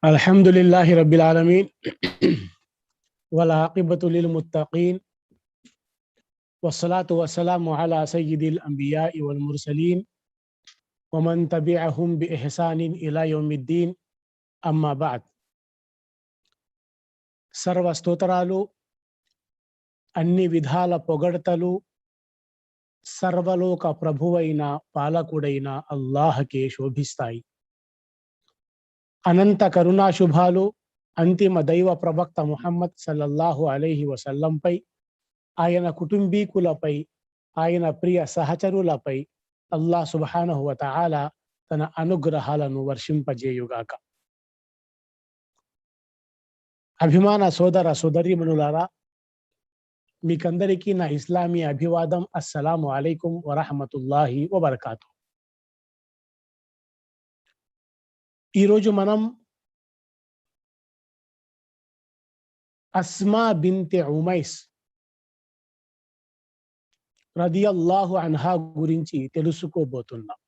अल्हम्दुलिल्लाहि रब्बिल आलमीन वल आक़िबतु लिल मुत्तक़ीन वस्सलातु वस्सलामु अला सय्यिदिल अंबियाइ वल मुरसलीन व मन तबिअहुम बि इहसानिन इला यौमिद्दीन अम्मा बअद। सर्व స్తోత్రాలు అన్ని విధాల పొగడ్తలు సర్వలోక ప్రభువైన పాలకుడైన అల్లాహ్‌కే శోభిస్తాయి. అనంత కరుణా శుభాలు అంతిమ దైవ ప్రవక్త ముహమ్మద్ సల్లల్లాహు అలైహి వసల్లంపై, ఆయన కుటుంబీకులపై, ఆయన ప్రియ సహచరులపై అల్లాహ్ సుబ్హానహు వ తఆలా తన అనుగ్రహాలను వర్షింపజేయుగాక. అభిమాన సోదర సోదరీమణులారా, మీకందరికీ నా ఇస్లామీ అభివాదం. అస్సలాము అలైకుం వరహమతుల్లాహి వబరకాతు. ఈరోజు మనం అస్మా బిన్తె ఉమైస్ రదియల్లాహు అన్హా గురించి తెలుసుకోబోతున్నాం.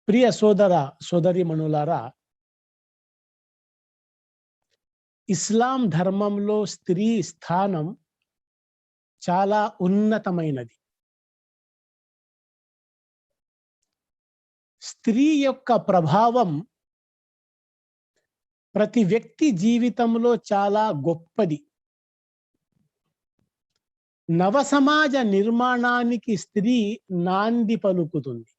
ప్రియ సోదర సోదరీమణులారా, ఇస్లాం ధర్మంలో స్త్రీ స్థానం చాలా ఉన్నతమైనది. స్త్రీ యొక్క ప్రభావం ప్రతి వ్యక్తి జీవితంలో చాలా గొప్పది. నవ సమాజ నిర్మాణానికి స్త్రీ నాంది పలుకుతుంది.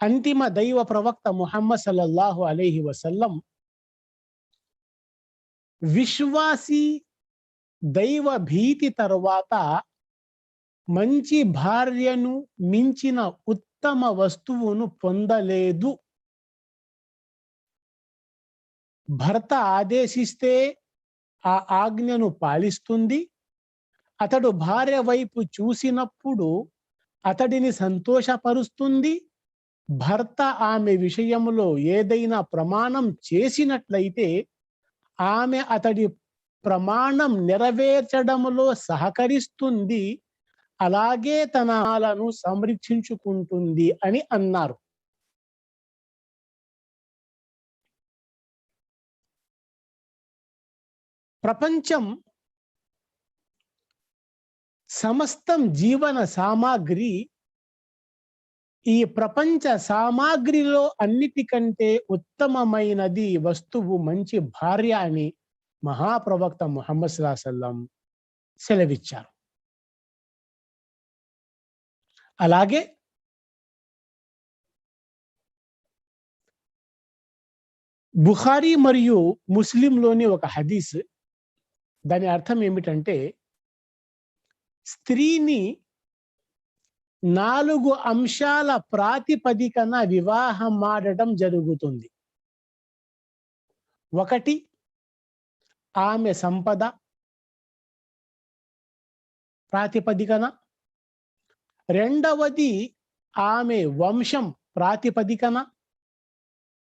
అంతిమ దైవ ప్రవక్త ముహమ్మద్ సల్లల్లాహు అలైహి వసల్లం విశ్వాసి దైవ భీతి తరువాత మంచి భార్యను మించిన ఉత్తమ వస్తువును పొందలేదు. భర్త ఆదేశిస్తే ఆ ఆజ్ఞను పాలిస్తుంది. అతడు భార్య వైపు చూసినప్పుడు అతడిని సంతోషపరుస్తుంది. భర్త ఆమె విషయంలో ఏదైనా ప్రమాణం చేసినట్లయితే ఆమె అతడి ప్రమాణం నెరవేర్చడంలో సహకరిస్తుంది. అలాగే తన ఆలను సంరక్షించుకుంటుంది అని అన్నారు. ప్రపంచం సమస్తం జీవన సామాగ్రి. ఈ ప్రపంచ సామాగ్రిలో అన్నిటికంటే ఉత్తమమైనది వస్తువు మంచి భార్య అని మహాప్రవక్త ముహమ్మద్ సల్లల్లాహు అలైహి వసల్లం సెలవిచ్చారు. అలాగే బుఖారీ మరియు ముస్లింలోని ఒక హదీస్, దాని అర్థం ఏమిటంటే, స్త్రీని 4 అంశాల ప్రాతిపదికన వివాహం ఆడటం జరుగుతుంది. 1, ఆమె సంపద ప్రాతిపదికన. 2వది ఆమె వంశం ప్రాతిపదికన.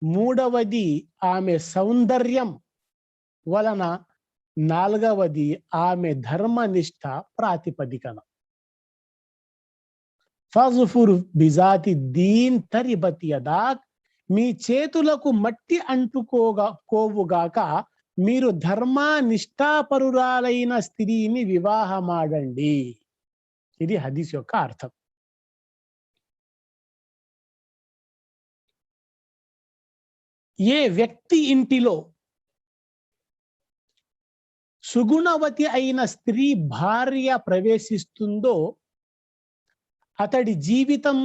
3వది ఆమె సౌందర్యం వలన. 4వది ఆమె ధర్మనిష్ట ప్రాతిపదికన. ఫజ్ఫుర్ బిజాతి దీన్ తరిబత్ యదాక్, మీ చేతులకు మట్టి అంటుకోవుగాక, మీరు ధర్మనిష్టాపరురాలైన స్త్రీని వివాహమాడండి. ఇది హదీస్ యొక్క అర్థం. ఏ వ్యక్తి ఇంటిలో సుగుణవతి అయిన స్త్రీ భార్య ప్రవేశిస్తుందో అతడి జీవితం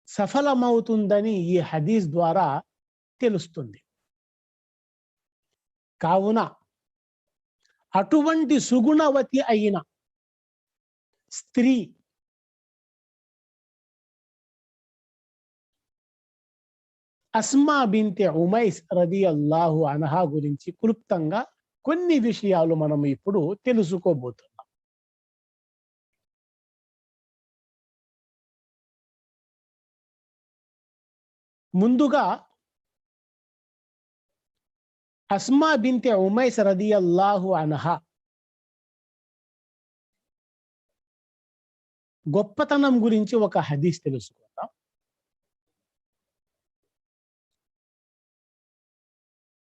సఫలమవుతుందని ఈ హదీస్ ద్వారా తెలుస్తుంది. కావున అటువంటి సుగుణవతి అయిన స్త్రీ అస్మా బిన్తె ఉమైస్ రదియల్లాహు అన్హా గురించి క్లుప్తంగా కొన్ని విషయాలు మనం ఇప్పుడు తెలుసుకోబోతున్నాం. ముందుగా అస్మా బిన్తె ఉమైస్ రదియల్లాహు అన్హా గొప్పతనం గురించి ఒక హదీస్ తెలుసుకుందాం.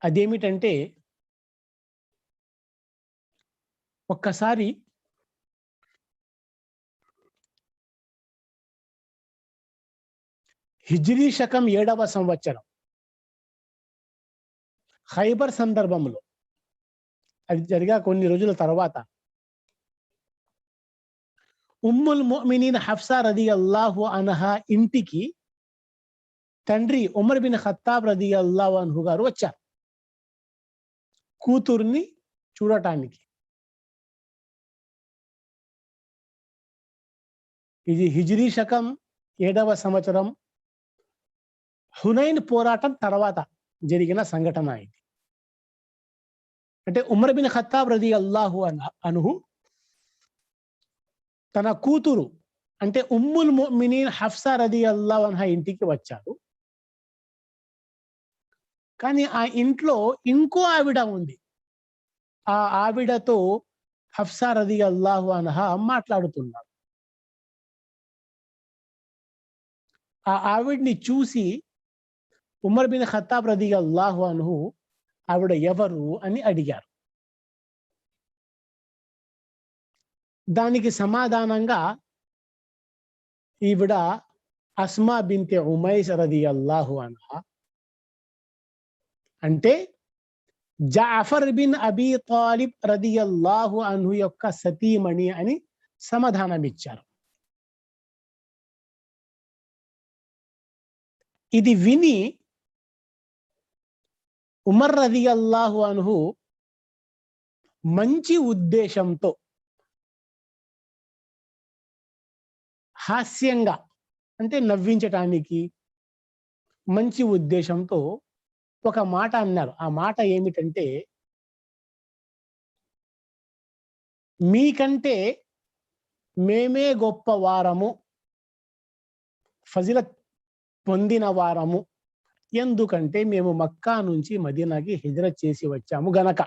అదేమిటంటే, ఒక్కసారి హిజ్రీ శకం 7వ సంవత్సరం ఖైబర్ సందర్భంలో, అది జరిగా కొన్ని రోజుల తర్వాత, ఉమ్ముల్ ముమినీన్ హఫ్సా రదియల్లాహు అన్హా ఇంటికి తండ్రి ఉమర్ బిన్ ఖత్తాబ్ రదియల్లాహు అన్హు గారు వచ్చారు కూతుర్ని చూడటానికి. ఇది హిజ్రీ శకం 7వ సంవత్సరం హునైన్ పోరాటం తర్వాత జరిగిన సంఘటన ఇది. అంటే ఉమర్ బిన్ ఖత్తాబ్ రదియల్లాహు అన్హు తన కూతురు అంటే ఉమ్ముల్ ముమినీన్ హఫ్సా రదియల్లాహు అన్హా ఇంటికి వచ్చారు. కానీ ఆ ఇంట్లో ఇంకో ఆవిడ ఉంది. ఆ ఆవిడతో హఫ్సా రదియల్లాహు అన్హా మాట్లాడుతున్నారు. ఆ ఆవిడ్ని చూసి ఉమర్ బిన్ ఖత్తాబ్ రదియల్లాహు అన్హు ఆవిడ ఎవరు అని అడిగారు. దానికి సమాధానంగా ఈవిడ అస్మా బిన్తే ఉమైస్ రదియల్లాహు అన్హా, అంటే జాఫర్ బిన్ అబీ తాలిబ్ రదియల్లాహు అన్హు యొక్క సతీమణి అని సమాధానమిచ్చారు. ఇది విని ఉమర్ రదియల్లాహు అన్హు మంచి ఉద్దేశంతో, హాస్యంగా అంటే నవ్వించటానికి మంచి ఉద్దేశంతో ఒక మాట అన్నారు. ఆ మాట ఏమిటంటే, మీకంటే మేమే గొప్ప వారము, ఫజిలత్ పొందిన వారము, ఎందుకంటే మేము మక్కా నుంచి మదీనాకి హిజ్రత్ చేసి వచ్చాము గనక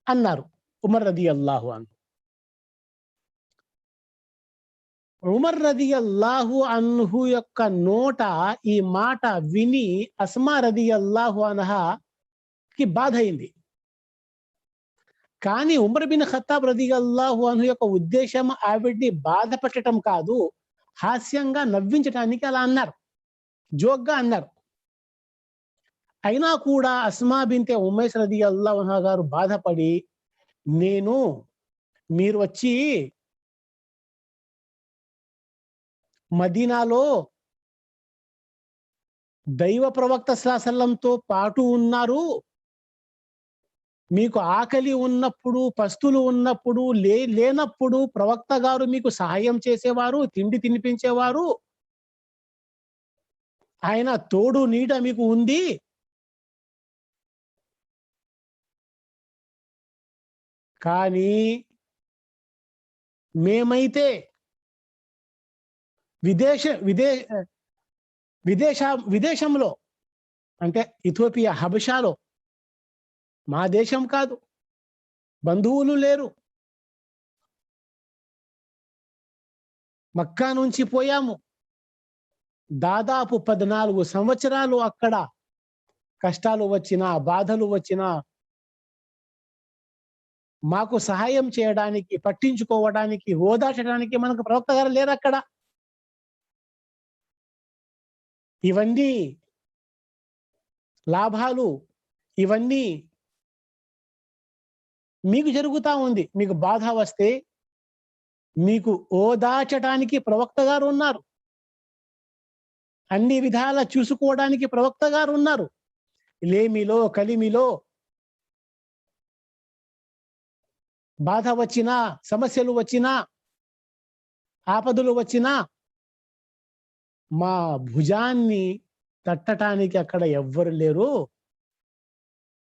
అన్నారు ఉమర్ రదియల్లాహు అన్హు. ఉమర్ రదియల్లాహు అన్హు యొక్క నోట ఈ మాట విని అస్మా రదియల్లాహు అన్హాకి బాధ అయింది. కానీ ఉమర్ బిన్ ఖత్తాబ్ రదియల్లాహు అన్హు యొక్క ఉద్దేశం ఆవిడ్ని బాధ పెట్టడం కాదు, హాస్యంగా నవ్వించడానికి అలా అన్నారు, జోక్గా అన్నారు. అయినా కూడా అస్మా బిన్తే ఉమైస్ రదియల్లాహు అన్హా గారు బాధపడి, మీరు వచ్చి మదీనాలో దైవ ప్రవక్త సల్లల్లాహు అలైహి వసల్లంతో పాటు ఉన్నారు, మీకు ఆకలి ఉన్నప్పుడు, పస్తులు ఉన్నప్పుడు, లేనప్పుడు ప్రవక్త గారు మీకు సహాయం చేసేవారు, తిండి తినిపించేవారు, ఆయన తోడు నీడ మీకు ఉంది. కానీ మేమైతే విదేశంలో అంటే ఇథియోపియా హబషాలో, మా దేశం కాదు, బంధువులు లేరు, మక్కా నుంచి పోయాము, దాదాపు 14 సంవత్సరాలు అక్కడ కష్టాలు వచ్చినా, బాధలు వచ్చినా మాకు సహాయం చేయడానికి, పట్టించుకోవడానికి, ఓదార్చడానికి మనకు ప్రవక్త గారు లేరు అక్కడ. ఇవన్నీ లాభాలు, ఇవన్నీ మీకు జరుగుతా ఉంది. మీకు బాధ వస్తే మీకు ఓదార్చడానికి ప్రవక్త గారు ఉన్నారు, అన్ని విధాలా చూసుకోవడానికి ప్రవక్త గారు ఉన్నారు. లేమిలో కలిమిలో బాధ వచ్చినా, సమస్యలు వచ్చినా, ఆపదలు వచ్చినా మా భుజాన్ని తట్టడానికి అక్కడ ఎవ్వరు లేరు.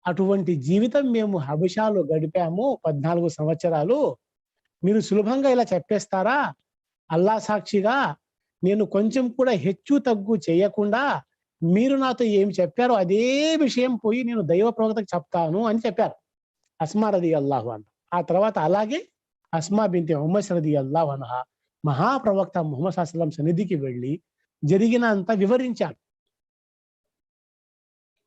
అటువంటి జీవితం మేము హబషాలో గడిపాము 14 సంవత్సరాలు. మీరు సులభంగా ఇలా చెప్పేస్తారా? అల్లాహ్ సాక్షిగా నేను కొంచెం కూడా హెచ్చు తగ్గు చేయకుండా మీరు నాతో ఏం చెప్పారో అదే విషయం పోయి నేను దైవ ప్రవక్తకు చెప్తాను అని చెప్పారు అస్మా రదియల్లాహు అన్హా. ఆ తర్వాత అలాగే అస్మా బింతే ఉమైస్ రదియల్లాహు అన్హా మహాప్రవక్త ముహమ్మద్ సల్లల్లాహు అలైహి వసల్లం సన్నిధికి వెళ్ళి జరిగినంత వివరించారు.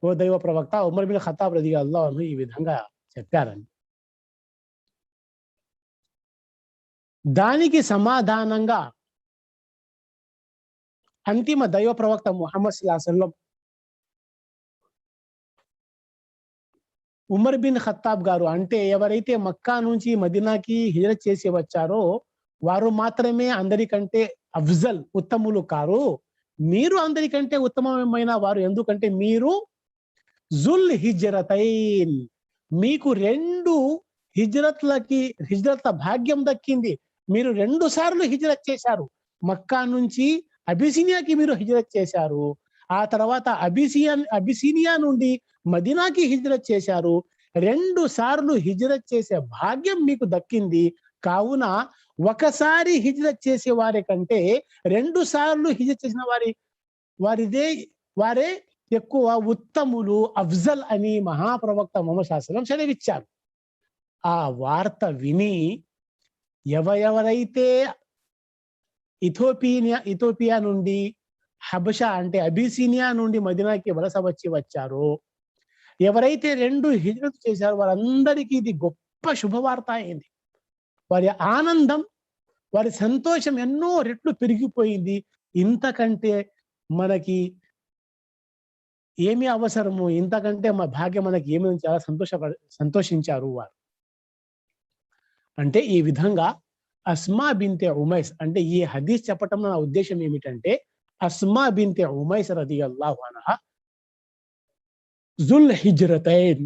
ఓ దైవ ప్రవక్త, ఉమర్ బిన్ ఖత్తాబ్ రదియల్లాహు అన్హు ఈ విధంగా చెప్పారని. దానికి సమాధానంగా అంతిమ దైవ ప్రవక్త ముహమ్మద్ సల్లల్లాహు అలైహి వసల్లం ఉమర్ బిన్ ఖత్తాబ్ గారు, అంటే ఎవరైతే మక్కా నుంచి మదీనాకి హిజరత్ చేసి వచ్చారో వారు మాత్రమే అందరికంటే అఫ్జల్, ఉత్తములు కారు. మీరు అందరికంటే ఉత్తమమైన వారు, ఎందుకంటే మీరు జుల్ హిజ్రతైన్, మీకు 2 హిజ్రత్ల భాగ్యం దక్కింది. మీరు 2 సార్లు హిజ్రత్ చేశారు. మక్కా నుంచి అబిసినియాకి మీరు హిజ్రత్ చేశారు. ఆ తర్వాత అబిసినియా నుండి మదీనాకి హిజ్రత్ చేశారు. 2 సార్లు హిజ్రత్ చేసే భాగ్యం మీకు దక్కింది. కావున ఒకసారి హిజ్రత్ చేసే వారి కంటే 2 సార్లు హిజ్రత్ చేసిన వారే ఎక్కువ ఉత్తములు, అఫ్జల్ అని మహాప్రవక్త ముహమ్మద్ సల్లల్లాహు అలైహి వసల్లం సెలవిచ్చారు. ఆ వార్త విని ఎవరెవరైతే ఇథోపియా నుండి హబషా అంటే అబిసినియా నుండి మదీనాకి వలస వచ్చారో, ఎవరైతే 2 హిజ్రత్ చేశారో వారందరికీ ఇది గొప్ప శుభవార్త అయింది. వారి ఆనందం, వారి సంతోషం ఎన్నో రెట్లు పెరిగిపోయింది. ఇంతకంటే మనకి ఏమి అవసరము, ఇంతకంటే మా భాగ్యం మనకి ఏమి, చాలా సంతోషించారు వారు. అంటే ఈ విధంగా అస్మా బింతే ఉమైస్, అంటే ఈ హదీస్ చెప్పటం నా ఉద్దేశం ఏమిటంటే, అస్మా బింతే ఉమైస్ రదియల్లాహు అన్హా జుల్ హిజ్రతైన్,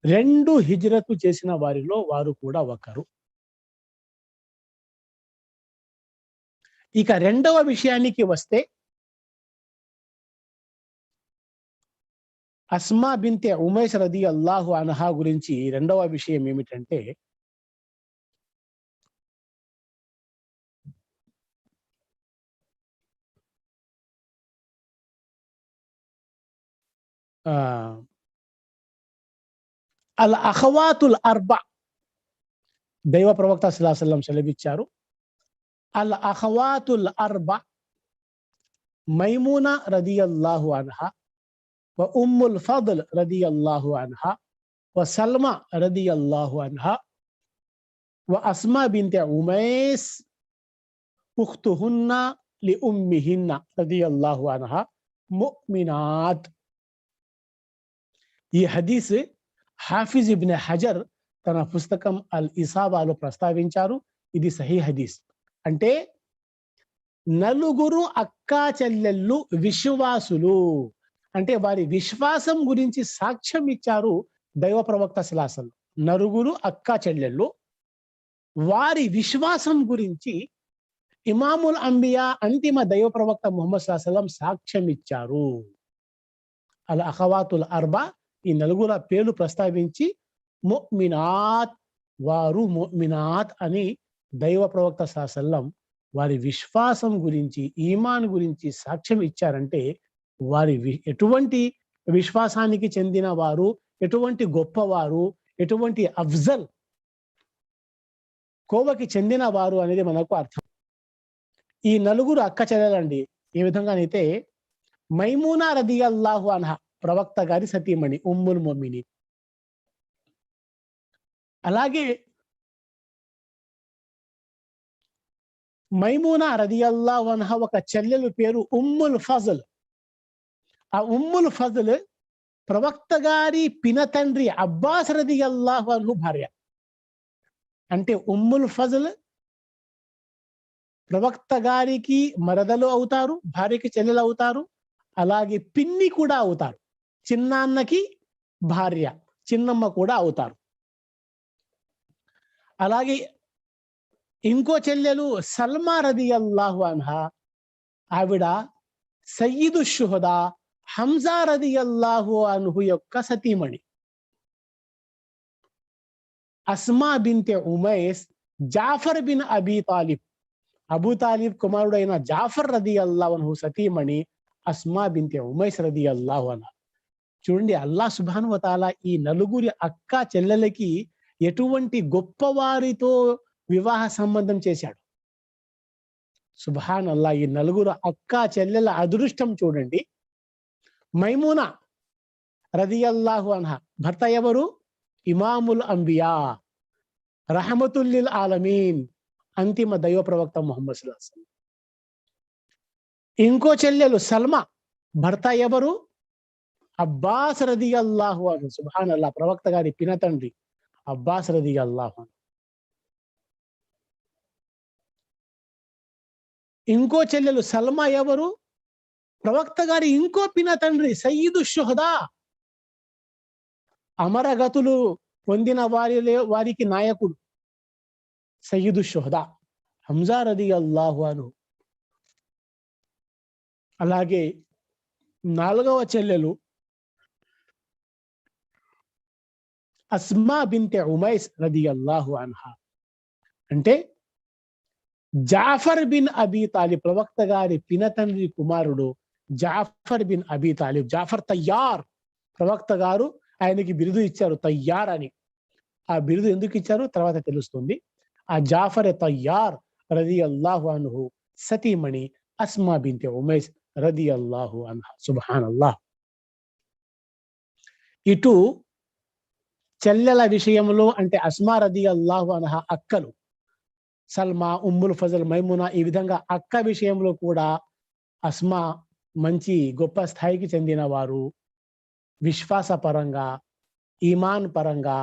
2 హిజ్రతు చేసిన వారిలో వారు కూడా ఒకరు. ఇక రెండవ విషయానికి వస్తే, అస్మా బింతే ఉమైస్ రదియల్లాహు అన్హా గురించి రెండవ విషయం ఏమిటంటే, అల్ అఖవాతుల్ అర్బా, దైవ ప్రవక్త సల్లల్లాహు అలైహి వసల్లం సెలవిచ్చారు. అల్ అఖవాతుల్ అర్బా మైమూనా రదియల్లాహు అన్హా, వ ఉమ్ముల్ ఫద్ల్ రదియల్లాహు అన్హా, వ సల్మా రదియల్లాహు అన్హా, వ అస్మా బింతే ఉమైస్ ఉఖ్తుహున్న లి ఉమ్మిహిన్న రదియల్లాహు అన్హా ముమినాత్. ఈ హదీస్ హాఫిజ్ ఇబ్న్ హజర్ తన పుస్తకం అల్ ఇసాబాలో ప్రస్తావించారు. ఇది సహీ హదీస్. అంటే 4 అక్కా చెల్లెళ్ళు విశ్వాసులు, అంటే వారి విశ్వాసం గురించి సాక్ష్యం ఇచ్చారు దైవ ప్రవక్త సల్లల్లాహు అలైహి వసల్లం. 4 అక్కా చెల్లెళ్ళు వారి విశ్వాసం గురించి ఇమాముల్ అంబియా, అంతిమ దైవ ప్రవక్త ముహమ్మద్ సల్లల్లాహు అలైహి వసల్లం సాక్ష్యం ఇచ్చారు. అల్ అఖవాతుల్ అర్బా, ఈ 4 పేర్లు ప్రస్తావించి ముమినాత్, వారు ముమినాత్ అని దైవ ప్రవక్త సల్లల్లాహు అలైహి వసల్లం వారి విశ్వాసం గురించి, ఈమాన్ గురించి సాక్ష్యం ఇచ్చారంటే వారి ఎటువంటి విశ్వాసానికి చెందిన వారు, ఎటువంటి గొప్పవారు, ఎటువంటి అఫ్జల్ కోవకి చెందిన వారు అనేది మనకు అర్థం. ఈ 4 అక్క చెల్లెలండి. ఏ విధంగానైతే మైమూనా రదియల్లాహు అన్హా ప్రవక్త గారి సతీమణి, ఉమ్ముల్ ముమినీన్. అలాగే మైమూనా రదియల్లాహు అన్హా ఒక చెల్లెలు పేరు ఉమ్ముల్ ఫజల్. ఆ ఉమ్ముల్ ఫజల్ ప్రవక్త గారి పినతండ్రి అబ్బాస్ రదియల్లాహు అన్హు భార్య. అంటే ఉమ్ముల్ ఫజల్ ప్రవక్త గారికి మరదలు అవుతారు, భార్యకి చెల్లెలు అవుతారు, అలాగే పిన్ని కూడా అవుతారు, చిన్నాన్నకి భార్య, చిన్నమ్మ కూడా అవుతారు. అలాగే ఇంకో చెల్లెలు సల్మా రదియల్లాహు అన్హా, ఆవిడ సయ్యిదు షుహదా హంజా రదియల్లాహు అన్హు యొక్క సతీమణి. Asma binte Umais Jafar bin Abi Talib, Abu Talib కుమారుడైన జాఫర్ రదియల్లాహు అన్హు సతీమణి అస్మా బింతే ఉమైస్ రదియల్లాహు అన్హా. చూడండి, అల్లాహ్ సుబ్హానహు వ తఆలా ఈ 4 అక్క చెల్లెలకి ఎటువంటి గొప్పవారితో వివాహ సంబంధం చేశాడు. సుబ్హాన్ అల్లా, ఈ నలుగురు అక్క చెల్లెల అదృష్టం చూడండి. మైమూనా రదియల్లాహు అన్హా భర్త ఎవరు? ఇమాముల్ అంబియా, రహమతుల్లిల్ ఆలమీన్, అంతిమ దైవ ప్రవక్త ముహమ్మద్ సల్లల్లాహు అలైహి వసల్లం. ఇంకో చెల్లెలు సల్మా, భర్త ఎవరు? అబ్బాస్ రదియల్లాహు అన్హు. సుబ్హాన్ అల్లా, ప్రవక్త గారి పినతండ్రి అబ్బాస్ రదియల్లాహు అన్హు. ఇంకో చెల్లెలు సల్మా ఎవరు? ప్రవక్త గారి ఇంకో పినతండ్రి సయ్యిదు షుహదా, అమరగతులు పొందిన వారికి నాయకుడు సయ్యిదు షుహదా హంజా రదియల్లాహు అన్హు. అలాగే 4వ చెల్లెలు అస్మా బిన్తె ఉమైస్ రదియల్లాహు అన్హా. అంటే జాఫర్ బిన్ అబీ తాలిబ్, ప్రవక్త గారి పినతండ్రి కుమారుడు Jafar bin Abi Talib. Jafar Tayyar, ప్రవక్త గారు ఆయనకి బిరుదు ఇచ్చారు తయ్యార్ అని. ఆ బిరుదు ఎందుకు ఇచ్చారు తర్వాత తెలుస్తుంది. ఆ జాఫర్ తయ్యార్ రదియల్లాహు అన్హు సతీమణి అస్మా బిన్తె ఉమైస్ రదియల్లాహు అన్హా. సుబ్హానల్లాహ్. ఇటు చెల్లెల విషయంలో అంటే అస్మా రదియల్లాహు అన్హా అక్కలు సల్మా, ఉమ్ముల్ ఫజల్, మైమునా, ఈ విధంగా అక్క విషయంలో కూడా అస్మా మంచి గొప్ప స్థాయికి చెందిన వారు. విశ్వాస పరంగా, ఈమాన్ పరంగా,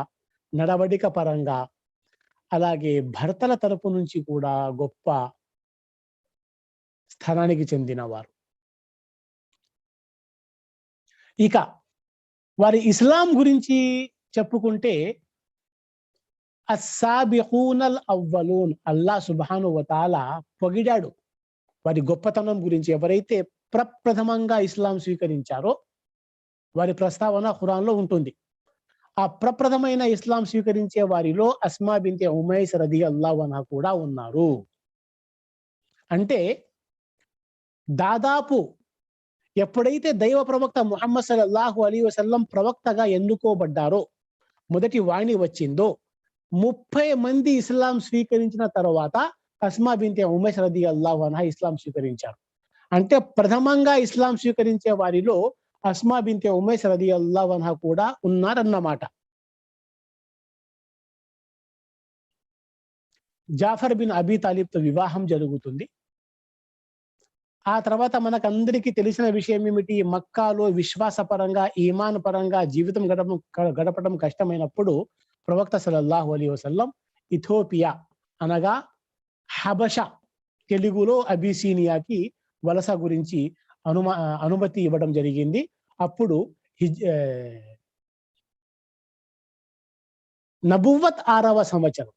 నడవడిక పరంగా, అలాగే భర్తల తరపు నుంచి కూడా గొప్ప స్థానానికి చెందినవారు. ఇక వారి ఇస్లాం గురించి చెప్పుకుంటే అస్సాబిఖూనల్ అవ్వలూన్, అల్లాహ్ సుబ్హానహు వ తఆలా పొగిడాడు వారి గొప్పతనం గురించి. ఎవరైతే ప్రప్రథమంగా ఇస్లాం స్వీకరించారో వారి ప్రస్తావన ఖురాన్లో ఉంటుంది. ఆ ప్రప్రథమైన ఇస్లాం స్వీకరించే వారిలో అస్మా బిన్తె ఉమైస్ రదియల్లాహు అన్హా కూడా ఉన్నారు. అంటే దాదాపు ఎప్పుడైతే దైవ ప్రవక్త ముహమ్మద్ సల్లల్లాహు అలైహి వసల్లం ప్రవక్తగా ఎన్నుకోబడ్డారో, మొదటి వాణి వచ్చిందో, 30 మంది ఇస్లాం స్వీకరించిన తర్వాత అస్మా బిన్తె ఉమైస్ రదియల్లాహు అన్హా ఇస్లాం స్వీకరించారు. అంటే ప్రథమంగా ఇస్లాం స్వీకరించే వారిలో అస్మా బిన్తె ఉమైస్ రదియల్లాహు అన్హా కూడా ఉన్నారన్నమాట. జాఫర్ బిన్ అబీ తాలిబ్తో వివాహం జరుగుతుంది. ఆ తర్వాత మనకందరికీ తెలిసిన విషయం ఏమిటి? మక్కాలో విశ్వాసపరంగా, ఈమాన్ పరంగా జీవితం గడపడం కష్టమైనప్పుడు ప్రవక్త సల్లల్లాహు అలైహి వసల్లం ఇథోపియా అనగా హబష, తెలుగులో అబిసీనియాకి వలస గురించి అనుమతి ఇవ్వడం జరిగింది. అప్పుడు నబువ్వత్ 6వ సంవత్సరం,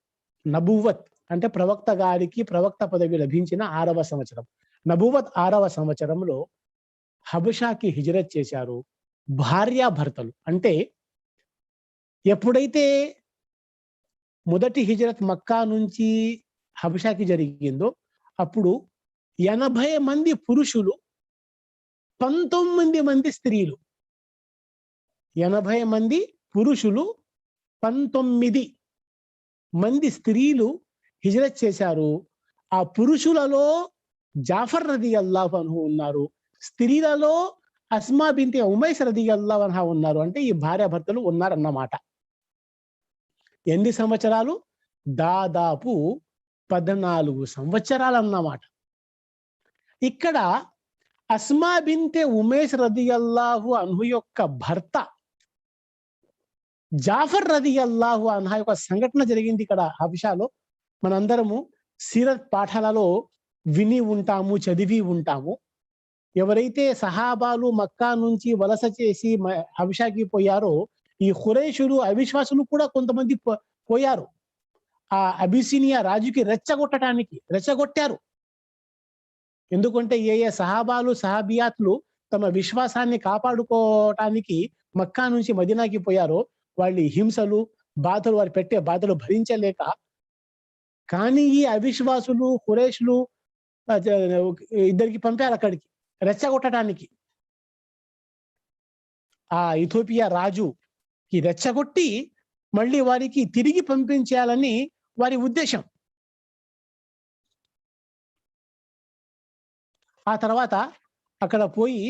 నబువ్వత్ అంటే ప్రవక్త గారికి ప్రవక్త పదవి లభించిన 6వ సంవత్సరం, నబువ్వత్ 6వ సంవత్సరంలో హబషాకి హిజ్రత్ చేశారు. భార్యాభర్తలు అంటే ఎప్పుడైతే మొదటి హిజ్రత్ మక్కా నుంచి హబషాకి జరిగిందో అప్పుడు 80 మంది పురుషులు, 19 మంది స్త్రీలు, 80 మంది పురుషులు, 19 మంది స్త్రీలు హిజ్రత్ చేశారు. ఆ పురుషులలో జాఫర్ రదియల్లాహు అన్హు ఉన్నారు, స్త్రీలలో అస్మా బిన్తె ఉమైస్ రదియల్లాహు అన్హా ఉన్నారు. అంటే ఈ భార్యాభర్తలు ఉన్నారన్నమాట. ఎన్ని సంవత్సరాలు? దాదాపు 14 సంవత్సరాలన్నమాట. ఇక్కడ అస్మా బిన్తె ఉమైస్ రదియల్లాహు అన్హు యొక్క భర్త జాఫర్ రదియల్లాహు అన్హా యొక్క సంఘటన జరిగింది ఇక్కడ హబషాలో. మనందరము సీరత్ పాఠాలలో విని ఉంటాము, చదివి ఉంటాము. ఎవరైతే సహాబాలు మక్కా నుంచి వలస చేసి హబషాకి పోయారో ఈ ఖురైషులు, అవిశ్వాసులు కూడా కొంతమంది పోయారు. ఆ అబిసినియా రాజుకి రెచ్చగొట్టారు. ఎందుకంటే ఏ సహాబాలు, సహాబియాత్లు తమ విశ్వాసాన్ని కాపాడుకోవటానికి మక్కా నుంచి మదీనాకి పోయారో వాళ్ళ హింసలు, బాధలు, వారు పెట్టే బాధలు భరించలేక, కానీ ఈ అవిశ్వాసులు, ఖురైష్లు ఇద్దరికి పంపారు అక్కడికి రెచ్చగొట్టడానికి. ఆ ఇథోపియా రాజుకి రెచ్చగొట్టి మళ్ళీ వారికి తిరిగి పంపించేయాలని వారి ఉద్దేశం. ఆ తర్వాత అక్కడ పోయి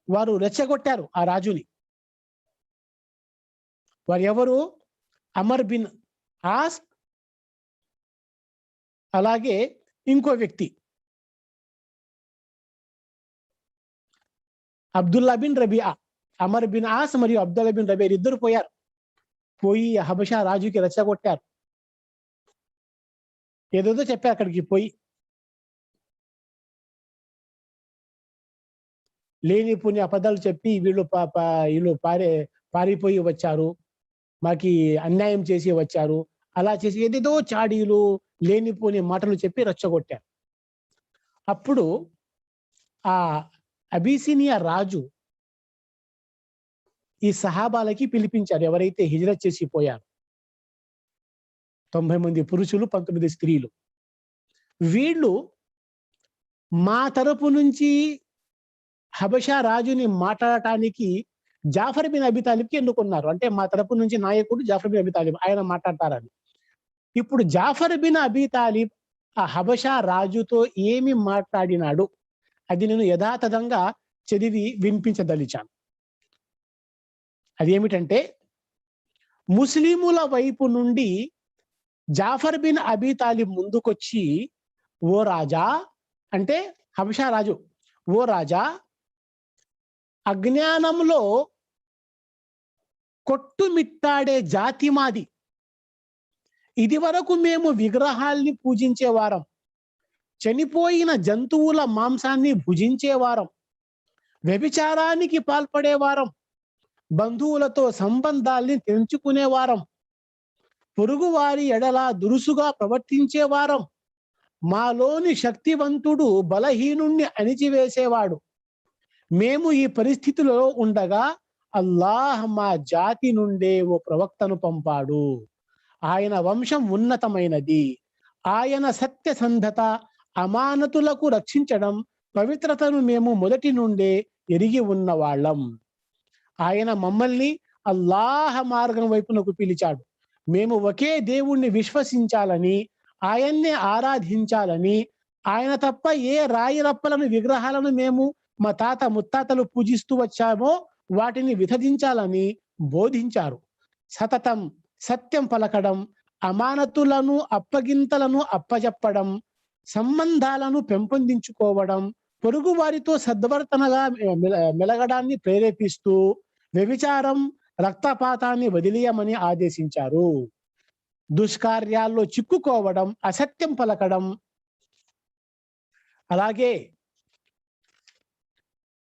వారు రెచ్చగొట్టారు ఆ రాజుని. వారు ఎవరు? అమర్ బిన్ ఆస్, అలాగే ఇంకో వ్యక్తి Abdullah bin Rabia. Amr bin Aas మరియు అబ్దుల్లా బిన్ రబియా ఇద్దరు పోయారు. పోయి హబషా రాజుకి రెచ్చగొట్టారు. ఏదేదో చెప్పారు అక్కడికి పోయి. లేని పుణ్య అబద్ధాలు చెప్పి వీళ్ళు పారిపోయి వచ్చారు, మాకి అన్యాయం చేసి వచ్చారు, అలా చేసి ఏదేదో చాడీలు లేనిపోని మాటలు చెప్పి రెచ్చగొట్టారు. అప్పుడు ఆ అబీసినియా రాజు ఈ సహాబాలకి పిలిపించారు, ఎవరైతే హిజ్రత్ చేసి పోయారు. 90 మంది పురుషులు, 19 స్త్రీలు. వీళ్ళు మా తరపు నుంచి హబషా రాజుని మాట్లాడటానికి జాఫర్ బిన్ అబీ తాలిబ్కి ఎన్నుకున్నారు. అంటే మా తరపు నుంచి నాయకుడు జాఫర్ బిన్ అబీ తాలిబ్, ఆయన మాట్లాడతారని. ఇప్పుడు జాఫర్ బిన్ అబీ తాలిబ్ ఆ హబషా రాజుతో ఏమి మాట్లాడినాడు అది నేను యథాతథంగా చదివి వినిపించదలిచాను. అదేమిటంటే, ముస్లిముల వైపు నుండి జాఫర్ బిన్ అబీ తాలిబ్ ముందుకొచ్చి, ఓ రాజా, అంటే హబషా రాజు, ఓ రాజా, అజ్ఞానంలో కొట్టుమిట్టాడే జాతి మాది. ఇది వరకు మేము విగ్రహాల్ని పూజించేవారం, చనిపోయిన జంతువుల మాంసాన్ని భుజించేవారం, వ్యభిచారానికి పాల్పడేవారం, బంధువులతో సంబంధాల్ని తెంచుకునేవారం, పొరుగువారి ఎడల దురుసుగా ప్రవర్తించేవారం, మాలోని శక్తివంతుడు బలహీనుణ్ణి అణిచివేసేవాడు. మేము ఈ పరిస్థితిలో ఉండగా అల్లాహ్ మా జాతి నుండే ఓ ప్రవక్తను పంపాడు. ఆయన వంశం ఉన్నతమైనది. ఆయన సత్యసంధత, అమానతులకు రక్షించడం, పవిత్రతను మేము మొదటి నుండే ఎరిగి ఉన్నవాళ్ళం. ఆయన మమ్మల్ని అల్లాహ్ మార్గం వైపునకు పిలిచాడు. మేము ఒకే దేవుణ్ణి విశ్వసించాలని, ఆయన్నే ఆరాధించాలని, ఆయన తప్ప ఏ రాయి రప్పలను విగ్రహాలను మేము మా తాత ముత్తాతలు పూజిస్తూ వచ్చామో వాటిని విసర్జించాలని బోధించారు. సతతం సత్యం పలకడం, అమానతులను అప్పగింతలను అప్పజెప్పడం, సంబంధాలను పెంపొందించుకోవడం, పొరుగు వారితో సద్వర్తనగా మెలగడాన్ని ప్రేరేపిస్తూ వ్యభిచారం, రక్తపాతాన్ని వదిలేయమని ఆదేశించారు. దుష్కార్యాల్లో చిక్కుకోవడం, అసత్యం పలకడం, అలాగే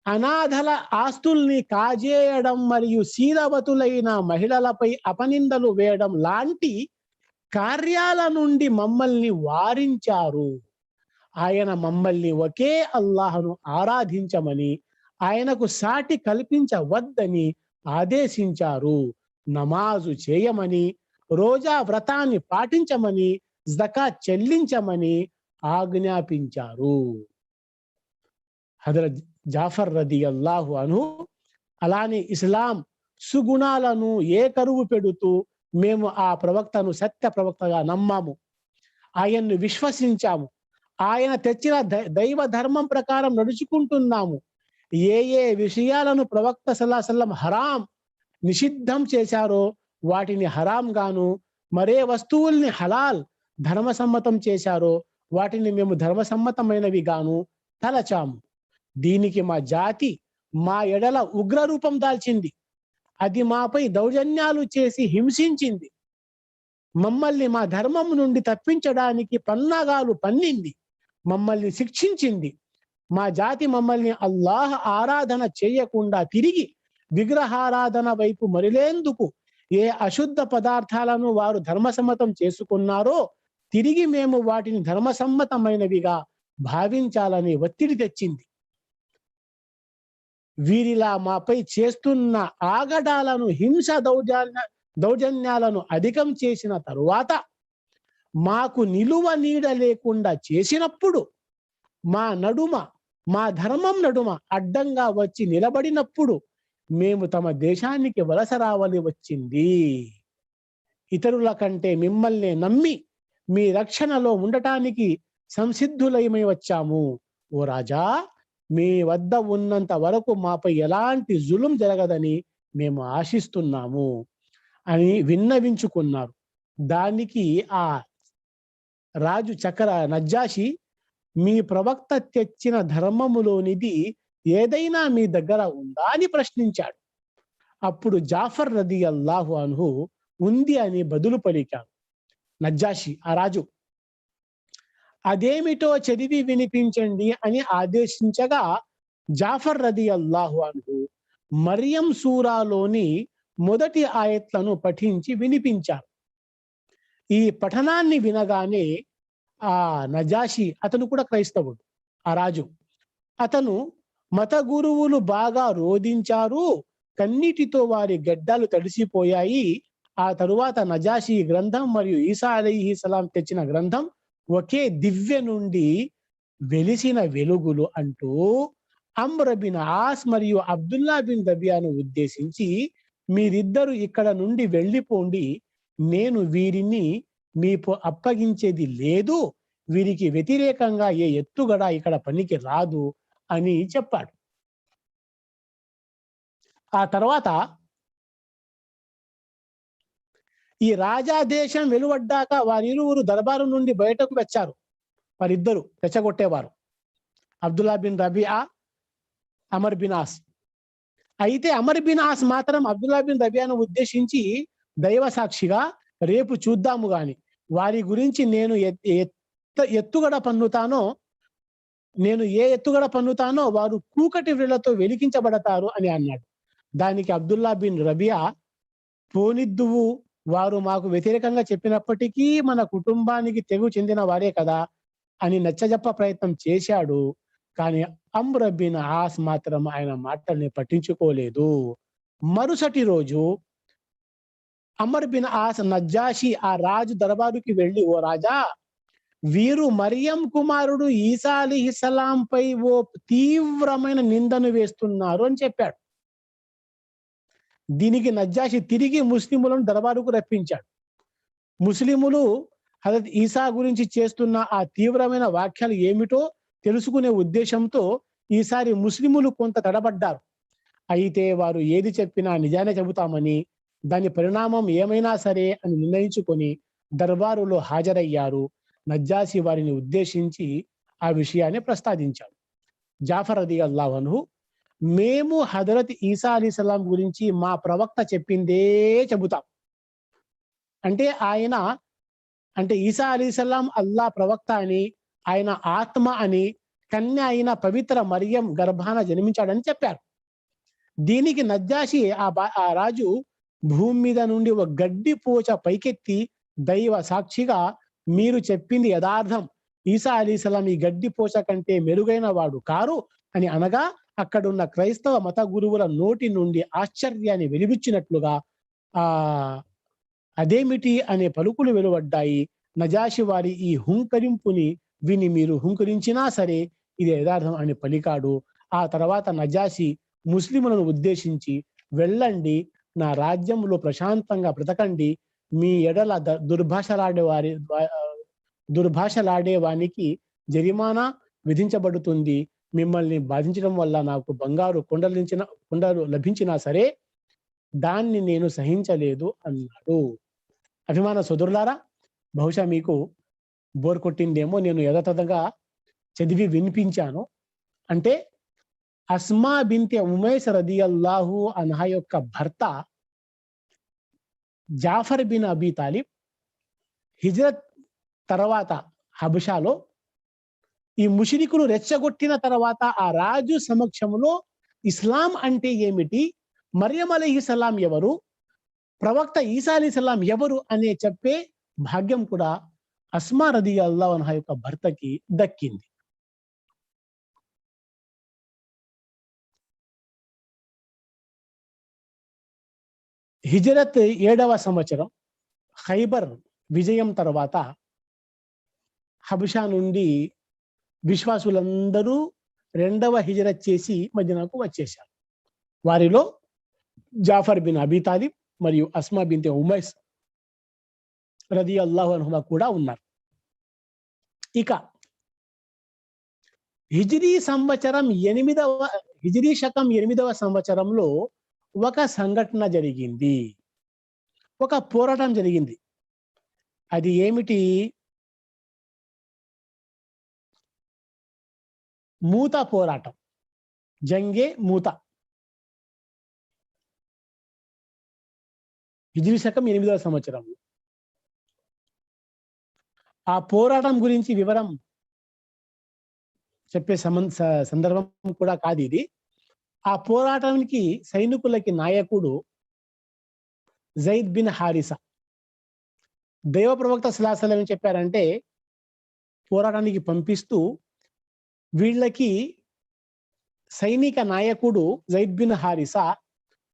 అనాథల ఆస్తుల్ని కాజేయడం మరియు శీలవతులైన మహిళలపై అపనిందలు వేయడం లాంటి కార్యాల నుండి మమ్మల్ని వారించారు. ఆయన మమ్మల్ని ఒకే అల్లాహ్ను ఆరాధించమని, ఆయనకు సాటి కల్పించవద్దని ఆదేశించారు. నమాజు చేయమని, రోజా వ్రతాన్ని పాటించమని, జకాత్ చెల్లించమని ఆజ్ఞాపించారు. హజరత్ జాఫర్ రదియల్లాహు అన్హు అలానే ఇస్లాం సుగుణాలను ఏకరువు పెడుతూ మేము ఆ ప్రవక్తను సత్య ప్రవక్తగా నమ్మాము, ఆయన్ను విశ్వసించాము, ఆయన తెచ్చిన దైవ ధర్మం ప్రకారం నడుచుకుంటున్నాము. ఏ ఏ విషయాలను ప్రవక్త సల్లల్లాహు అలైహి వసల్లం హరాం నిషిద్ధం చేశారో వాటిని హరాం గాను, మరే వస్తువుల్ని హలాల్ ధర్మసమ్మతం చేశారో వాటిని మేము ధర్మసమ్మతమైనవి గాను తలచాము. దీనికి మా జాతి మా ఎడల ఉగ్ర రూపం దాల్చింది. అది మాపై దౌర్జన్యాలు చేసి హింసించింది. మమ్మల్ని మా ధర్మం నుండి తప్పించడానికి పన్నాగాలు పన్నింది, మమ్మల్ని శిక్షించింది. మా జాతి మమ్మల్ని అల్లాహ్ ఆరాధన చేయకుండా తిరిగి విగ్రహారాధన వైపు మరిలేందుకు ఏ అశుద్ధ పదార్థాలను వారు ధర్మసమ్మతం చేసుకున్నారో తిరిగి మేము వాటిని ధర్మసమ్మతమైనవిగా భావించాలని ఒత్తిడి తెచ్చింది. వీరిలా మాపై చేస్తున్న ఆగడాలను, హింస దౌర్జన్యాలను అధికం చేసిన తరువాత మాకు నిలువ నీడ లేకుండా చేసినప్పుడు, మా ధర్మం నడుమ అడ్డంగా వచ్చి నిలబడినప్పుడు మేము తమ దేశానికి వలస రావలి వచ్చింది. ఇతరుల కంటే మిమ్మల్ని నమ్మి మీ రక్షణలో ఉండటానికి సంసిద్ధులమై వచ్చాము. ఓ రాజా, మీ వద్ద ఉన్నంత వరకు మాపై ఎలాంటి జులుం జరగదని మేము ఆశిస్తున్నాము అని విన్నవించుకున్నారు. దానికి ఆ రాజు చక్ర నజ్జాషి, మీ ప్రవక్త తెచ్చిన ధర్మములోనిది ఏదైనా మీ దగ్గర ఉందా అని ప్రశ్నించాడు. అప్పుడు జాఫర్ రదియల్లాహు అన్హు ఉంది అని బదులు పలికాడు. నజ్జాషి ఆ రాజు అదేమిటో చదివి వినిపించండి అని ఆదేశించగా జాఫర్ రదియల్లాహు అన్హు మరియం సూరాలోని మొదటి ఆయత్లను పఠించి వినిపించారు. ఈ పఠనాన్ని వినగానే ఆ నజాషి, అతను కూడా క్రైస్తవుడు, ఆ రాజు, అతను మత గురువులు బాగా రోధించారు, కన్నీటితో వారి గడ్డాలు తడిసిపోయాయి. ఆ తరువాత నజాషి గ్రంథం మరియు ఈసా అలైహిస్సలాం తెచ్చిన గ్రంథం ఒకే దివ్య నుండి వెలిసిన వెలుగులు అంటూ అమ్ర్ బిన్ ఆస్ మరియు అబ్దుల్లా బిన్ రబియాను ఉద్దేశించి, మీరిద్దరు ఇక్కడ నుండి వెళ్ళిపోండి, నేను వీరిని మీకు అప్పగించేది లేదు, వీరికి వ్యతిరేకంగా ఏ ఎత్తుగడ ఇక్కడ పనికి రాదు అని చెప్పాడు. ఆ తర్వాత ఈ రాజాదేశం వెలువడ్డాక వారిరువురు దర్బారు నుండి బయటకు వచ్చారు. వారిద్దరు రెచ్చగొట్టేవారు, Abdullah bin Rabia, Amr bin Aas. అయితే అమర్ బిన్ ఆస్ మాత్రం అబ్దుల్లా బిన్ రబియాను ఉద్దేశించి దైవ సాక్షిగా, రేపు చూద్దాము గాని, వారి గురించి నేను ఎత్తుగడ పన్నుతానో నేను ఏ ఎత్తుగడ పన్నుతానో వారు కూకటి వ్రేళ్లతో వెలికించబడతారు అని అన్నాడు. దానికి అబ్దుల్లా బిన్ రబియా, పోనిద్దువు, వారు మాకు వ్యతిరేకంగా చెప్పినప్పటికీ మన కుటుంబానికి తెగు చెందిన వారే కదా అని నచ్చజెప్ప ప్రయత్నం చేశాడు. కానీ అమ్ర్ బిన్ ఆస్ మాత్రం ఆయన మాటల్ని పట్టించుకోలేదు. మరుసటి రోజు అమర్ బిన్ ఆస్ నజ్జాషి ఆ రాజు దర్బారుకి వెళ్ళి, ఓ రాజా, వీరు మరియం కుమారుడు ఈసా అలైహిస్సలాం పై ఓ తీవ్రమైన నిందను వేస్తున్నారు అని చెప్పాడు. దీనికి నజ్జాషి తిరిగి ముస్లిములను దర్బారుకు రప్పించాడు. ముస్లిములు హజరత్ ఈసా గురించి చేస్తున్న ఆ తీవ్రమైన వ్యాఖ్యలు ఏమిటో తెలుసుకునే ఉద్దేశంతో ఈసారి ముస్లిములు కొంత తడబడ్డారు. అయితే వారు ఏది చెప్పినా నిజానే చెబుతామని, దాని పరిణామం ఏమైనా సరే అని నిర్ణయించుకొని దర్బారులో హాజరయ్యారు. నజ్జాషి వారిని ఉద్దేశించి ఆ విషయాన్ని ప్రస్తావించాడు. జాఫర్ రదియల్లాహు అన్హు, మేము హజరత్ ఈసా అలైహిస్సలాం గురించి మా ప్రవక్త చెప్పిందే చెబుతాం. అంటే ఈసా అలైహిస్సలాం అల్లా ప్రవక్త అని, ఆయన ఆత్మ అని, కన్య అయిన పవిత్ర మరియం గర్భాన జన్మించాడని చెప్పారు. దీనికి నజ్జాషి ఆ రాజు భూమి మీద నుండి ఒక గడ్డి పోచ పైకెత్తి దైవ సాక్షిగా, మీరు చెప్పింది యథార్థం, ఈసా అలైహిస్సలాం ఈ గడ్డి పోచ కంటే మెరుగైన వాడు కారు అని అనగా, అక్కడున్న క్రైస్తవ మత గురువుల నోటి నుండి ఆశ్చర్యాన్ని వెలిబుచ్చినట్లుగా అదేమిటి అనే పలుకులు వెలువడ్డాయి. నజాషి వారి ఈ హుంకరింపుని విని, మీరు హుంకరించినా సరే ఇది యథార్థం అని పలికాడు. ఆ తర్వాత నజాషి ముస్లిములను ఉద్దేశించి, వెళ్ళండి, నా రాజ్యంలో ప్రశాంతంగా బ్రతకండి, మీ ఎడల దుర్భాషలాడే వానికి జరిమానా విధించబడుతుంది, మిమ్మల్ని బాధించడం వల్ల నాకు బంగారు కొండలు లభించినా సరే దాన్ని నేను సహించలేదు అన్నాడు. అభిమాన సోదరులారా, బహుశా మీకు బోర్ కొట్టిందేమో, నేను యథాతథంగా చదివి వినిపించాను. అంటే అస్మా బిన్తే ఉమైస్ రదియల్లాహు అన్హా యొక్క భర్త జాఫర్ బిన్ అబీ తాలిబ్ హిజ్రత్ తర్వాత హబషాలో ఈ ముషరికులు రెచ్చగొట్టిన తర్వాత ఆ రాజు సమక్షంలో ఇస్లాం అంటే ఏమిటి, మరియం అలైహిస్సలాం ఎవరు, ప్రవక్త ఈసా అలైహిస్సలాం ఎవరు అనే చెప్పే భాగ్యం కూడా అస్మా రదియల్లాహు అన్హా యొక్క భర్తకి దక్కింది. హిజ్రత్ 7వ సంవత్సరం ఖైబర్ విజయం తర్వాత హబషా నుండి విశ్వాసులందరూ 2వ హిజ్రత్ చేసి మదీనాకు వచ్చేశారు. వారిలో జాఫర్ బిన్ అబీ తాలిబ్ మరియు అస్మా బిన్తే ఉమైస్ రదియల్లాహు అన్హుమా కూడా ఉన్నారు. ఇక హిజ్రీ శకం 8వ సంవత్సరంలో ఒక సంఘటన జరిగింది, ఒక పోరాటం జరిగింది. అది ఏమిటి? మూత పోరాటం, జంగే మూత. హిజ్రీ శకం 8వ సంవత్సరం. ఆ పోరాటం గురించి వివరం చెప్పే సందర్భం కూడా కాదు ఇది. ఆ పోరాటానికి సైనికులకి నాయకుడు జైద్ బిన్ హారిసా. దైవ ప్రవక్త సల్లల్లాహు అలైహి వసల్లం ఏం చెప్పారంటే, పోరాటానికి పంపిస్తూ వీళ్ళకి సైనిక నాయకుడు జైద్ బిన్ హారిసా,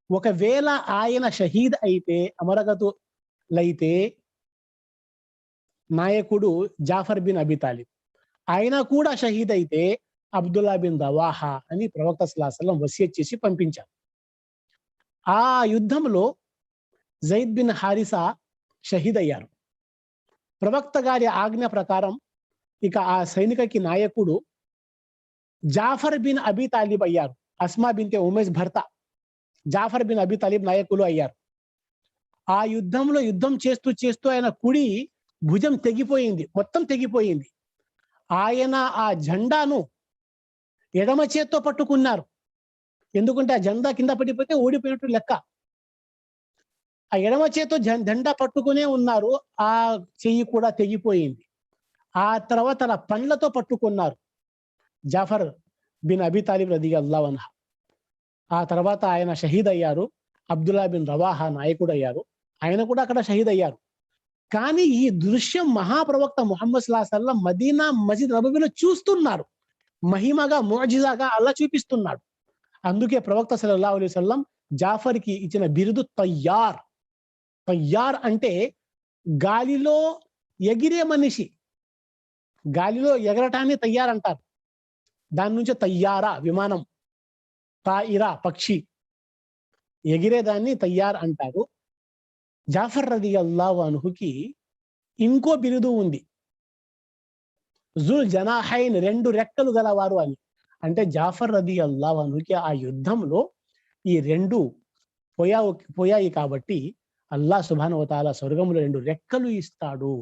ఒకవేళ ఆయన షహీద్ అయితే, అమరగతులైతే, నాయకుడు జాఫర్ బిన్ అబీ తాలిబ్, ఆయన కూడా షహీద్ అయితే అబ్దుల్లా బిన్ రవాహా అని ప్రవక్త సల్లల్లాహు అలైహి వసల్లం వసియత్ చేసి పంపించారు. ఆ యుద్ధంలో జైద్ బిన్ హారిసా షహీద్ అయ్యారు. ప్రవక్త గారి ఆజ్ఞ ప్రకారం ఇక ఆ సైనికకి నాయకుడు జాఫర్ బిన్ అబీ తాలిబ్ అయ్యారు. అస్మా బిన్తే ఉమైస్ భర్త జాఫర్ బిన్ అబీ తాలిబ్ నాయకులు అయ్యారు. ఆ యుద్ధంలో యుద్ధం చేస్తూ చేస్తూ ఆయన కుడి భుజం తెగిపోయింది, మొత్తం తెగిపోయింది. ఆయన ఆ జెండాను ఎడమ చేత్తో పట్టుకున్నారు. ఎందుకంటే ఆ జెండా కింద పడిపోతే ఓడిపోయినట్టు లెక్క. ఆ ఎడమ చేత్తో జెండా పట్టుకునే ఉన్నారు. ఆ చెయ్యి కూడా తెగిపోయింది. ఆ తర్వాత అలా పండ్లతో పట్టుకున్నారు జాఫర్ బిన్ అబీ తాలిబ్ రదియల్లాహు అన్హు. ఆ తర్వాత ఆయన షహీద్ అయ్యారు. అబ్దుల్లా బిన్ రవాహా నాయకుడు అయ్యారు. ఆయన కూడా అక్కడ షహీద్ అయ్యారు. కానీ ఈ దృశ్యం మహాప్రవక్త ముహమ్మద్ సల్లల్లాహు అలైహి వసల్లం మదీనా మస్జిద్ నబవీలో చూస్తున్నారు. మహిమగా, ముఅజిజాగా అల్లా చూపిస్తున్నాడు. అందుకే ప్రవక్త సల్లల్లాహు అలైహి వసల్లం జాఫర్కి ఇచ్చిన బిరుదు తయ్యార్. తయ్యార్ అంటే గాలిలో ఎగిరే మనిషి. గాలిలో ఎగరటాన్ని తయ్యార్ అంటారు. దాని నుంచి తయ్యారా విమానం, తాయిరా పక్షి, ఎగిరేదాన్ని తయ్యార్ అంటారు. జాఫర్ రదియల్లాహు అన్హుకి ఇంకో బిరుదు ఉంది, జుల్ జనాహైన్, 2 రెక్కలు గలవారు అని. అంటే జాఫర్ రదియల్లాహు అన్హుకి ఆ యుద్ధంలో ఈ 2 పోయాయి కాబట్టి అల్లాహ్ సుబ్హానహు వ తఆలా స్వర్గంలో 2 రెక్కలు ఇస్తాడు.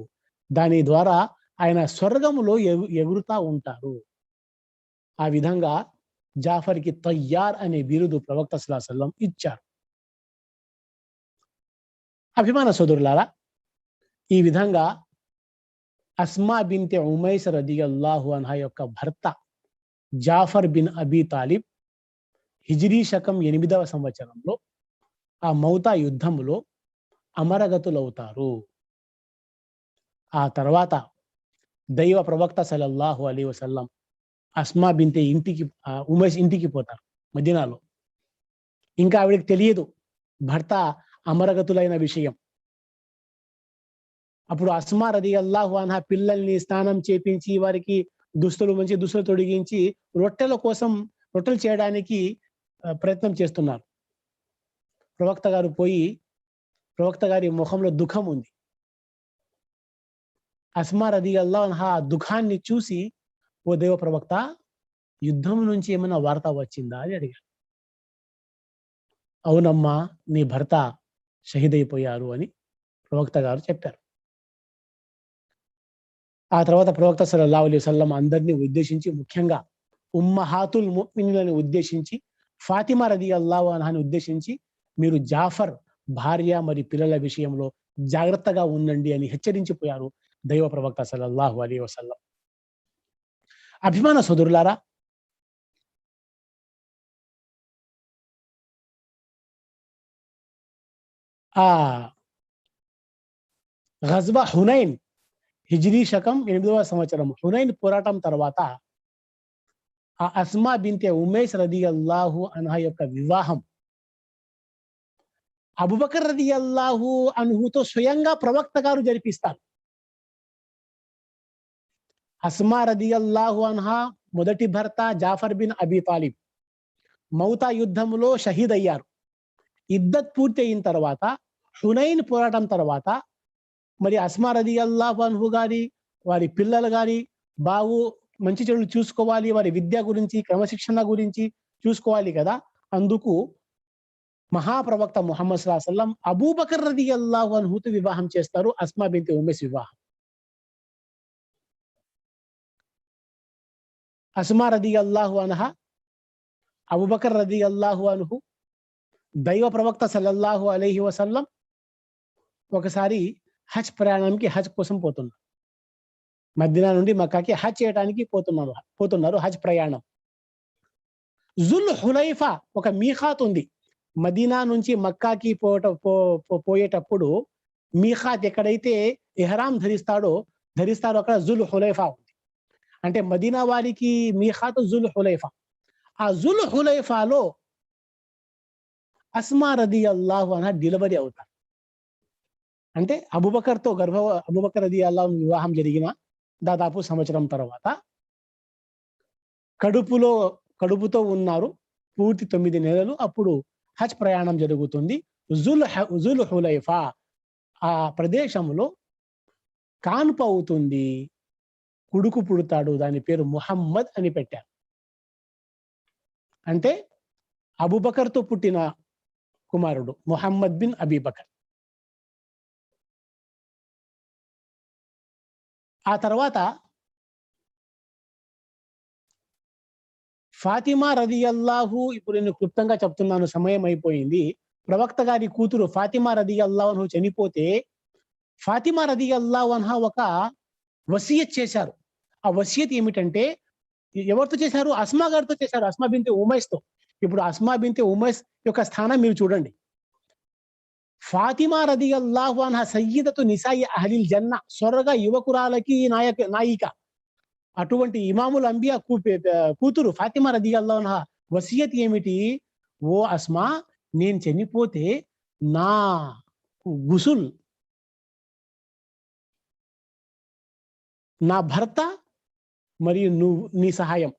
దాని ద్వారా ఆయన స్వర్గములో ఎగురుతా ఉంటారు. ఆ విధంగా జాఫర్కి తయ్యార్ అనే బిరుదు ప్రవక్త సల్లల్లాహు అలైహి వసల్లం ఇచ్చారు. అభిమాన సోదరులారా, ఈ విధంగా అస్మా బిన్తే ఉమైస్ రదియల్లాహు అన్హా యొక్క భర్త జాఫర్ బిన్ అబీ తాలిబ్ హిజ్రీ శకం 8వ సంవత్సరంలో ఆ మౌతా యుద్ధంలో అమరగతులవుతారు. ఆ తర్వాత దైవ ప్రవక్త సల్లల్లాహు అలైహి వసల్లం అస్మా బిన్తే ఉమైస్ ఇంటికి పోతారు మదీనాలో. ఇంకా ఆవిడకి తెలియదు భర్త అమరగతులైన విషయం. అప్పుడు అస్మా రదియల్లాహు అన్హా పిల్లల్ని స్నానం చేపించి, వారికి మంచి దుస్తులు తొడిగించి రొట్టెలు చేయడానికి ప్రయత్నం చేస్తున్నారు. ప్రవక్త గారి ముఖంలో దుఃఖం ఉంది. అస్మా రదియల్లాహు అన్హా ఆ దుఃఖాన్ని చూసి, ఓ దేవ ప్రవక్త, యుద్ధం నుంచి ఏమైనా వార్త వచ్చిందా అని అడిగారు. అవునమ్మా, నీ భర్త షహీద్ అయిపోయారు అని ప్రవక్త గారు చెప్పారు. ఆ తర్వాత ప్రవక్త సల్లల్లాహు అలైహి వసల్లం అందరినీ ఉద్దేశించి, ముఖ్యంగా ఉమ్మహాతుల్ ముమినీలని ఉద్దేశించి, ఫాతిమా రదియల్లాహు అన్హాని ఉద్దేశించి, మీరు జాఫర్ భార్య మరి పిల్లల విషయంలో జాగ్రత్తగా ఉండండి అని హెచ్చరించిపోయారు దైవ ప్రవక్త సల్లల్లాహు అలైహి వసల్లం. అభిమాన సోదరులారా, ఆ గజ్వా హునైన్ హిజ్రీ శకం 8వ సంవత్సరం హునైన్ పోరాటం తర్వాత ఆ అస్మా బిన్తే ఉమైస్ రదియల్లాహు అన్హా యొక్క వివాహం అబూబకర్ రదియల్లాహు అన్హుతో స్వయంగా ప్రవక్త గారు జరిపిస్తారు. అస్మా రదియల్లాహు అన్హా మొదటి భర్త జాఫర్ బిన్ అబీ తాలిబ్ మౌతా యుద్ధంలో షహీద్ అయ్యారు. ఇద్దత్ పూర్తి అయిన తర్వాత, హునైన్ పోరాటం తర్వాత మరి అస్మా రదియల్లాహు అన్హు గారి వారి పిల్లలు గారి మంచి చెడులు చూసుకోవాలి, వారి విద్య గురించి క్రమశిక్షణ గురించి చూసుకోవాలి కదా. అందుకు మహాప్రవక్త ముహమ్మద్ సల్లల్లాహు అలైహి వసల్లం అబూబకర్ రదియల్లాహు అన్హుతో వివాహం చేస్తారు, అస్మా బింత్ ఉమైస్ వివాహం. అస్మా రదియల్లాహు అన్హా, అబూబకర్ రదియల్లాహు అన్హు దైవ ప్రవక్త సల్లల్లాహు అలైహి వసల్లం ఒకసారి హజ్ ప్రయాణానికి హజ్ కోసం పోతున్నారు. మదీనా నుండి మక్కాకి హజ్ చేయడానికి పోతున్నారు హజ్ ప్రయాణం. జుల్ హులైఫా ఒక మీఖాత్ ఉంది. మదీనా నుంచి మక్కాకి పోయేటప్పుడు మీఖాత్ ఎక్కడైతే ఇహ్రాం ధరిస్తారో అక్కడ జుల్ హులైఫా ఉంది. అంటే మదీనా వారికి మీఖాత్ జుల్ హులైఫా. ఆ జుల్ హులైఫాలో అస్మా రదియల్లాహు అన్హా డెలివరీ అవుతారు. అంటే అబూబకర్ రదియల్లాహు వివాహం జరిగిన దాదాపు సంవత్సరం తర్వాత కడుపుతో ఉన్నారు, పూర్తి 9 నెలలు. అప్పుడు హజ్ ప్రయాణం జరుగుతుంది. జుల్ హులైఫా ఆ ప్రదేశంలో కాన్పు అవుతుంది, కొడుకు పుడతాడు. దాని పేరు ముహమ్మద్ అని పెట్టారు. అంటే అబూబకర్తో పుట్టిన కుమారుడు ముహమ్మద్ బిన్ అబీబకర్. ఆ తర్వాత ఫాతిమా రదియల్లాహు, ఇప్పుడు నేను క్లుప్తంగా చెప్తున్నాను, సమయం అయిపోయింది. ప్రవక్త గారి కూతురు ఫాతిమా రదియల్లాహు అన్హు చనిపోతే ఫాతిమా రదియల్లాహు అన్హా ఒక వసియత్ చేశారు. ఆ వసియత్ ఏమిటంటే, ఎవరితో చేశారు? అస్మా గారితో చేశారు, అస్మా బింత్ ఉమైస్తో. ఇప్పుడు అస్మా బింత్ ఉమైస్ యొక్క స్థానం మీరు చూడండి. ఫాతిమా రదియల్లాహు అన్హా సయ్యిదతు నిసాయి అహ్లిల్ జన్న, స్వర్గ యువకురాలకి నాయిక. అటువంటి ఇమాముల్ అంబియా కూతురు ఫాతిమా రదియల్లాహు అన్హా వసియత్ ఏమిటి? ఓ అస్మా, నేను చనిపోతే నా గుసుల్, నా భర్త మరియు నీ సహాయం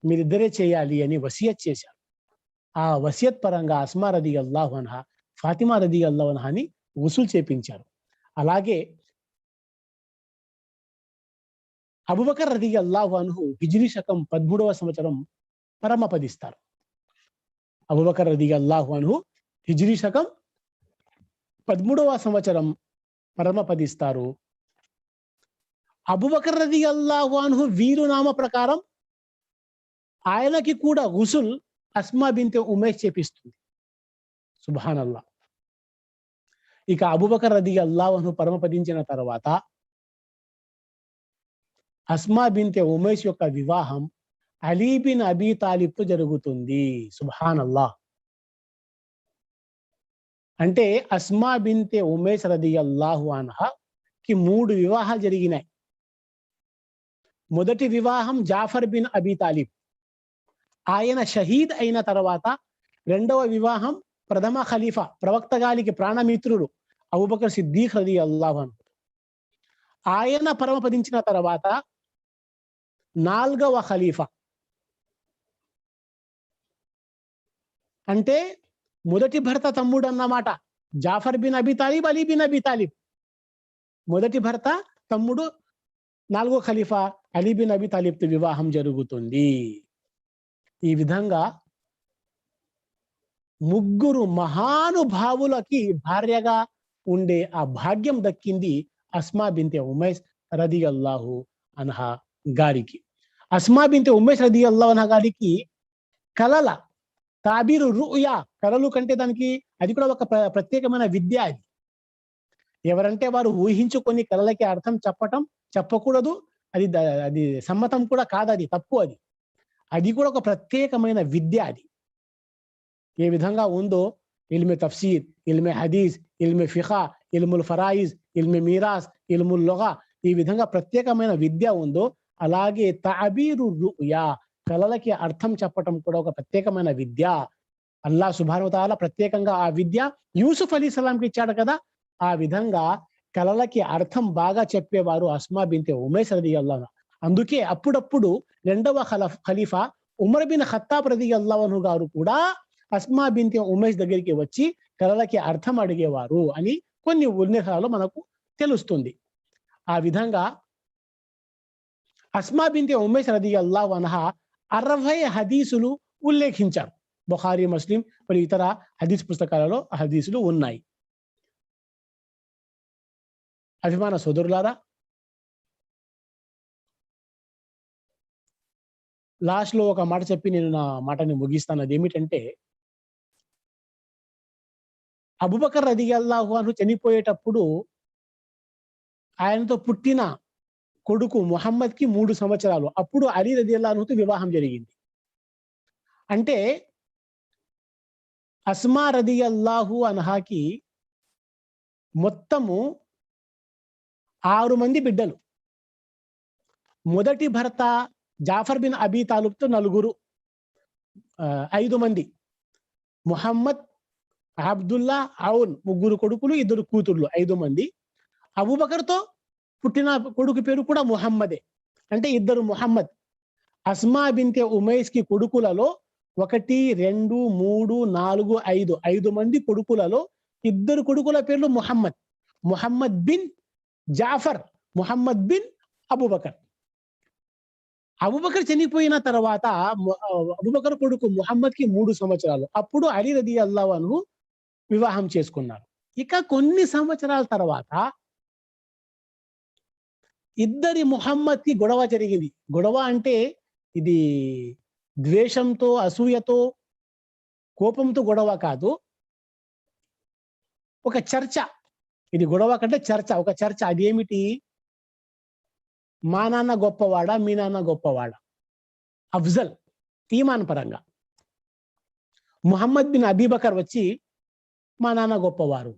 మీరిద్దరే చేయాలి అని వసియత్ చేశారు. ఆ వసియత్ పరంగా అస్మా రదియల్లాహు అన్హా ఫాతిమా రదియల్లాహు అన్హాని గుసుల్ చేపించారు. అలాగే అబూబకర్ రదియల్లాహు అన్హు హిజ్రీ శకం 13వ సంవత్సరం పరమపదిస్తారు. అబూబకర్ రదియల్లాహు అన్హు హిజ్రీ శకం 13వ సంవత్సరం పరమపదిస్తారు. అబూబకర్ రదియల్లాహు అన్హు వీరునామ ప్రకారం ఆయనకి కూడా గుసుల్ అస్మా బింత్ ఉమైస్ చేపిస్తుంది. సుబ్హానల్లాహ్. ఇక అబూబకర్ రదియల్లాహు అన్హు పరమపదించిన తర్వాత అస్మా బింత్ ఉమైస్ యొక్క వివాహం అలీ బిన్ అబీ తాలిబ్తో జరుగుతుంది. సుబ్హానల్లాహ్. అంటే అస్మా బింత్ ఉమైస్ రదియల్లాహు అన్హాకి 3 వివాహాలు జరిగినాయి. మొదటి వివాహం జాఫర్ బిన్ అబీ తాలిబ్, ఆయన షహీద్ అయిన తర్వాత. రెండవ వివాహం ప్రథమ ఖలీఫా, ప్రవక్త గారికి ప్రాణమిత్రుడు అబూబకర్ సిద్దీక్ రదియల్లాహు అన్హు, ఆయన పరమపదించిన తర్వాత 4వ ఖలీఫా. అంటే మొదటి భర్త తమ్ముడు అన్నమాట. Jafar bin Abi Talib, Ali bin Abi Talib మొదటి భర్త తమ్ముడు. 4వ ఖలీఫా అలీ బిన్ అబీ తాలిబ్తో వివాహం జరుగుతుంది. ఈ విధంగా 3 మహానుభావులకి భార్యగా ఉండే ఆ భాగ్యం దక్కింది అస్మా బింత్ ఉమైస్ రదియల్లాహు అన్హా గారికి. అస్మా బింత్ ఉమైస్ రదియల్లాహు అన్హా గారికి కలల తాబీరు రుయా, కలలు కంటే దానికి అది కూడా ఒక ప్రత్యేకమైన విద్య. అది ఎవరంటే వారు ఊహించుకొని కలలకి అర్థం చెప్పకూడదు. అది సమ్మతం కూడా కాదు, అది తప్పు. అది కూడా ఒక ప్రత్యేకమైన విద్య. అది ఏ విధంగా ఉందో ఇల్మే తఫ్సీర్, ఇల్మే హదీస్, ఇల్మే ఫిఖా, ఇల్ముల్ ఫరాయిజ్, ఇల్మే మీరాస్, ఇల్ముల్ లుగా, ఈ విధంగా ప్రత్యేకమైన విద్య ఉందో అలాగే తాబీరు రుయా, కలలకి అర్థం చెప్పటం కూడా ఒక ప్రత్యేకమైన విద్య. అల్లాహ్ సుబ్హానహు వ తఆలా ప్రత్యేకంగా ఆ విద్య యూసుఫ్ అలైహిస్సలాంకి ఇచ్చాడు కదా. ఆ విధంగా కలలకి అర్థం బాగా చెప్పేవారు అస్మా బింత్ ఉమైస్ రదియల్లాహు అన్హా. అందుకే అప్పుడప్పుడు 2వ ఖలీఫా ఉమర్ బిన్ ఖత్తాబ్ రదియల్లాహు అన్హు గారు కూడా అస్మా బింత్ ఉమైస్ దగ్గరికి వచ్చి కలలకి అర్థం అడిగేవారు అని కొన్ని ఉల్లేఖనాలు మనకు తెలుస్తుంది. ఆ విధంగా అస్మా బింతే ఉమైస్ రదియల్లాహు అన్హా 60 హదీసులు ఉల్లేఖించారు. బుఖారీ, ముస్లిం మరియు ఇతర హదీస్ పుస్తకాలలో హదీసులు ఉన్నాయి. అభిమాన సోదరులారా, లాస్ట్ లో ఒక మాట చెప్పి నేను నా మాటని ముగిస్తాను. అది ఏమిటంటే, అబూబకర్ రదియల్లాహు అన్హు చనిపోయేటప్పుడు ఆయనతో పుట్టిన కొడుకు ముహమ్మద్ కి 3 సంవత్సరాలు. అప్పుడు అలీ రదియల్లాహు అన్హుతో వివాహం జరిగింది. అంటే అస్మా రదియల్లాహు అన్హాకి మొత్తము 6 మంది బిడ్డలు. మొదటి భర్త జాఫర్ బిన్ అబీ తాలిబ్‌తో 5 మంది. ముహమ్మద్, అబ్దుల్లా, ఔన్ 3 కొడుకులు, 2 కూతుర్లు, 5 మంది. అబూబకర్‌తో పుట్టిన కొడుకు పేరు కూడా ముహమ్మదే. అంటే 2 ముహమ్మద్. అస్మా బింతే ఉమైస్ కి కొడుకులలో 1, 2, 3, 4, 5 మంది కొడుకులలో 2 కొడుకుల పేర్లు Muhammad. Muhammad bin Jafar, Muhammad bin Abu Bakr. Abu Bakr చనిపోయిన తర్వాత అబూబకర్ కొడుకు ముహమ్మద్ కి 3 సంవత్సరాలు. అప్పుడు అలీ రదియల్లాహు అన్హు వివాహం చేసుకున్నారు. ఇక కొన్ని సంవత్సరాల తర్వాత ఇద్దరి ముహమ్మద్ కి గొడవ జరిగింది. గొడవ అంటే ఇది ద్వేషంతో, అసూయతో, కోపంతో గొడవ కాదు. ఒక చర్చ. ఇది గొడవ కంటే చర్చ. ఒక చర్చ. అదేమిటి? మా నాన్న గొప్పవాడా, మీ నాన్న గొప్పవాడా? అఫ్జల్ ఈమాన్ పరంగా. ముహమ్మద్ బిన్ అబీబకర్ వచ్చి మా నాన్న గొప్పవారు.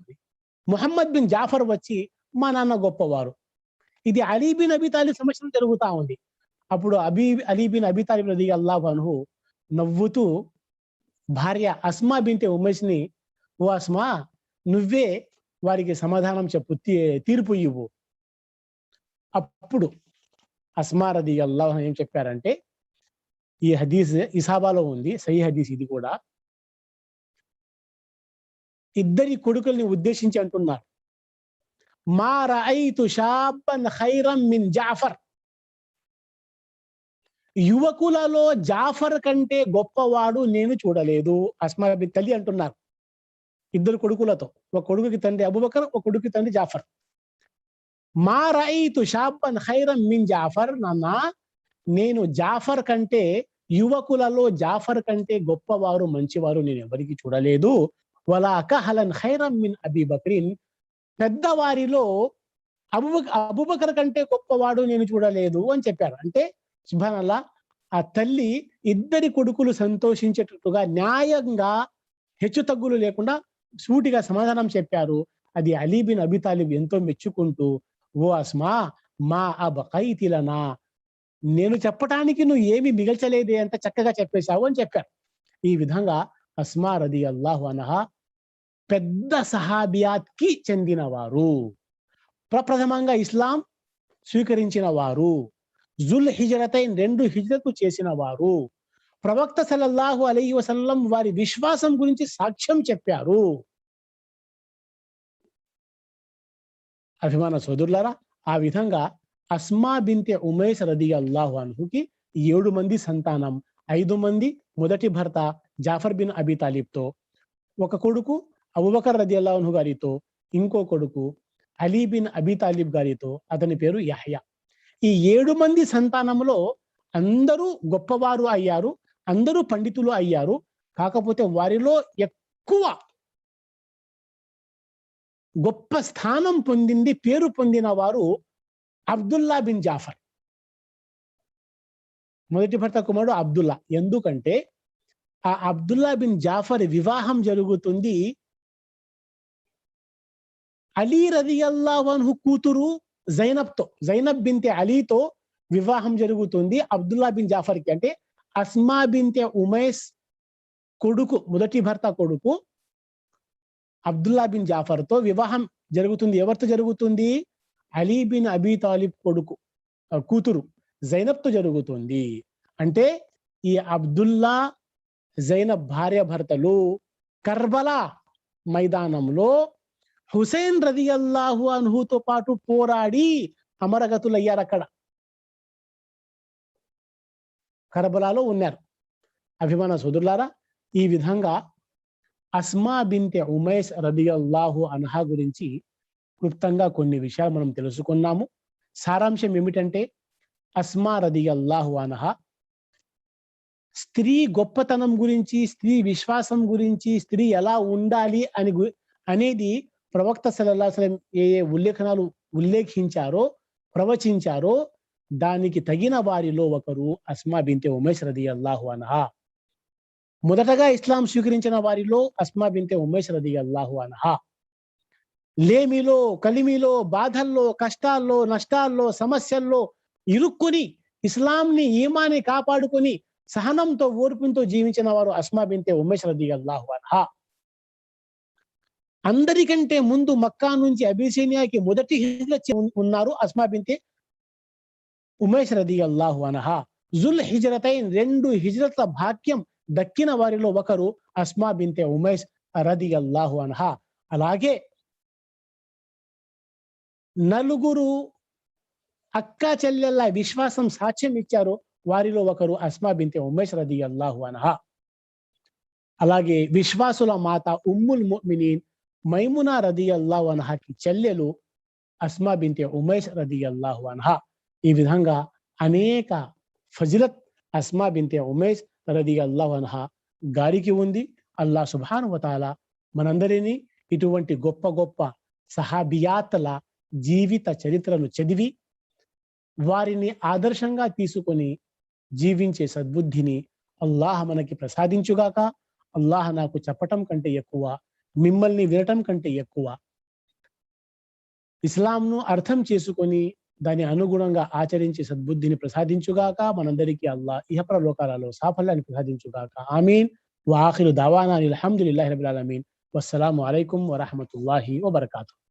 ముహమ్మద్ బిన్ జాఫర్ వచ్చి మా నాన్న గొప్పవారు. ఇది అలీ బిన్ అబీ తాలిబ్ సమస్యలు జరుగుతా ఉంది. అప్పుడు అలీ బిన్ అబీ తాలిబ్ రదియల్లాహు అన్హు నవ్వుతూ భార్య అస్మా బింతే ఉమైస్ ని, ఓ అస్మా, నువ్వే వారికి సమాధానం చెప్పు, తీర్పు ఇవ్వు. అప్పుడు అస్మా రదియల్లాహు అన్హా ఏం చెప్పారంటే, ఈ హదీస్ ఇసాబాలో ఉంది, సహీ హదీస్ ఇది కూడా. ఇద్దరి కొడుకుల్ని ఉద్దేశించి అంటున్నారు, మా రఅయితు షాబ్బన్ ఖైరం మిన్ జాఫర్. యువకులలో జాఫర్ కంటే గొప్పవాడు నేను చూడలేదు. అస్మా బిన్ తల్లి అంటున్నారు 2 కొడుకులతో. ఒక కొడుకుకి తండ్రి అబూబకర్, ఒక కొడుకుకి తండ్రి జాఫర్. మా రఅయితు షాబ్బన్ ఖైరం మిన్ జాఫర్. నాన్న, నేను జాఫర్ కంటే, యువకులలో జాఫర్ కంటే గొప్పవారు, మంచివారు నేను ఎవరికి చూడలేదు. వలా కహలన్ ఖైరం మిన్ అబీ బక్రిన్. పెద్దవారిలో అబూబకర్ కంటే గొప్పవాడు నేను చూడలేదు అని చెప్పారు. అంటే సుబ్హానల్లాహ్, ఆ తల్లి ఇద్దరి కొడుకులు సంతోషించేటట్టుగా న్యాయంగా హెచ్చు తగ్గులు లేకుండా సూటిగా సమాధానం చెప్పారు. అది అలీ బిన్ అబీ తాలిబ్ ఎంతో మెచ్చుకుంటూ, ఓ అస్మా, మా అబ్ఖైతి లనా, నేను చెప్పటానికి నువ్వు ఏమి మిగల్చలేదే, అంత చక్కగా చెప్పేశావు అని చెప్పారు. ఈ విధంగా అస్మా రదియల్లాహు అన్హా పెద్ద సహాబియాత్ కి చెందినవారు. ప్రప్రథమంగా ఇస్లాం స్వీకరించిన వారు. జుల్ హిజ్రతైన్ 2 హిజ్రతు చేసిన వారు. ప్రవక్త సల్లల్లాహు అలైహి వసల్లం వారి విశ్వాసం గురించి సాక్ష్యం చెప్పారు. అభిమాన సోదరులారా, ఆ విధంగా అస్మా బింతే ఉమైస్ రదియల్లాహు అన్హుకి 7 మంది సంతానం. 5 మంది మొదటి భర్త జాఫర్ బిన్ అబీ తాలిబ్తో, ఒక కొడుకు అబూబకర్ రదియల్లాహు అన్హు గారితో, ఇంకో కొడుకు అలీ బిన్ అబీ తాలిబ్ గారితో, అతని పేరు యహ్యా. ఈ 7 మంది సంతానంలో అందరూ గొప్పవారు అయ్యారు, అందరూ పండితులు అయ్యారు. కాకపోతే వారిలో ఎక్కువ గొప్ప స్థానం పొందింది, పేరు పొందిన వారు అబ్దుల్లా బిన్ జాఫర్. మొదటి భర్త కుమారుడు అబ్దుల్లా. ఎందుకంటే ఆ అబ్దుల్లా బిన్ జాఫర్ వివాహం జరుగుతుంది అలీ రదియల్లాహు అన్హు కూతురు జైనబ్తో. జైనబ్ బింతే అలీతో వివాహం జరుగుతుంది అబ్దుల్లా బిన్ జాఫర్కి. అంటే అస్మా బింతే ఉమైస్ కొడుకు, మొదటి భర్త కొడుకు అబ్దుల్లా బిన్ జాఫర్తో వివాహం జరుగుతుంది. ఎవరితో జరుగుతుంది? అలీ బిన్ అబీ తాలిబ్ కొడుకు కూతురు జైనబ్తో జరుగుతుంది. అంటే ఈ అబ్దుల్లా, జైనబ్ భార్య భర్తలు కర్బలా మైదానంలో హుసైన్ రదియల్లాహు అన్హుతో పాటు పోరాడి అమరగతులయ్యారు. అక్కడ కర్బలాలో ఉన్నారు. అభిమాన సోదరులారా, ఈ విధంగా అస్మా బింతె ఉమైస్ రదియల్లాహు అన్హా గురించి క్లుప్తంగా కొన్ని విషయాలు మనం తెలుసుకున్నాము. సారాంశం ఏమిటంటే, అస్మా రదియల్లాహు అన్హా స్త్రీ గొప్పతనం గురించి, స్త్రీ విశ్వాసం గురించి, స్త్రీ ఎలా ఉండాలి అనేది ప్రవక్త సల్లల్లాహు అలైహి వసల్లం ఏ ఏ ఉల్లేఖనాలు ఉల్లేఖించారో, ప్రవచించారో దానికి తగిన వారిలో ఒకరు అస్మా బింతె ఉమైస్ రదియల్లాహు అన్హా. మొదటగా ఇస్లాం స్వీకరించిన వారిలో అస్మా బింతె ఉమైస్ రదియల్లాహు అన్హా. లేమిలో, కలిమిలో, బాధల్లో, కష్టాల్లో, నష్టాల్లో, సమస్యల్లో ఇరుక్కుని ఇస్లాంని, ఈమాన్ని కాపాడుకొని సహనంతో, ఓర్పుతో జీవించిన వారు అస్మా బింతె ఉమైస్ రదియల్లాహు అన్హా. అందరికంటే ముందు మక్కా నుంచి అబీసినియాకి మొదటి హిజ్రత్ ఉన్నారు అస్మా బింతె ఉమైస్ రదియల్లాహు అన్హా. జుల్ హిజ్రతైన్ 2 హిజ్రత్ల భాగ్యం దక్కిన వారిలో ఒకరు అస్మా బింతె ఉమైస్ రదియల్లాహు అన్హా. అలాగే నలుగురు అక్క చెల్లెళ్ళ విశ్వాసం సాక్ష్యం ఇచ్చారు, వారిలో ఒకరు అస్మా బింతె ఉమైస్ రదియల్లాహు అన్హా. అలాగే విశ్వాసుల మాత ఉమ్ముల్ ముమినీన్ మైమునా రదియల్లాహు అన్హాకి చెల్లెలు అస్మా బింతె ఉమైస్ రదియల్లాహు అన్హా. ఈ విధంగా అనేక ఫజిలత్ అస్మా బింతె ఉమైస్ రదియల్లాహు అన్హా గారికి ఉంది. అల్లాహ్ సుబ్హానహు వ తఆలా మనందరినీ ఇటువంటి గొప్ప గొప్ప సహాబియాత్ల జీవిత చరిత్రను చదివి వారిని ఆదర్శంగా తీసుకొని జీవించే సద్బుద్ధిని అల్లాహ్ మనకి ప్రసాదించుగాక. అల్లాహ్ నాకు చెప్పటం కంటే ఎక్కువ, మిమ్మల్ని వినటం కంటే ఎక్కువ ఇస్లాంను అర్థం చేసుకొని దాని అనుగుణంగా ఆచరించే సద్బుద్ధిని ప్రసాదించుగాక. మనందరికీ అల్లాహ్ ఇహపర లోకాలలో సాఫల్యాన్ని ప్రసాదించుగాక. ఆమీన్. వఆఖిరు దావానా అల్హమ్దులిల్లాహి రబ్బిల్ ఆలమీన్. వస్సలాము అలైకుం వరహ్మతుల్లాహి వబరకాతుహు.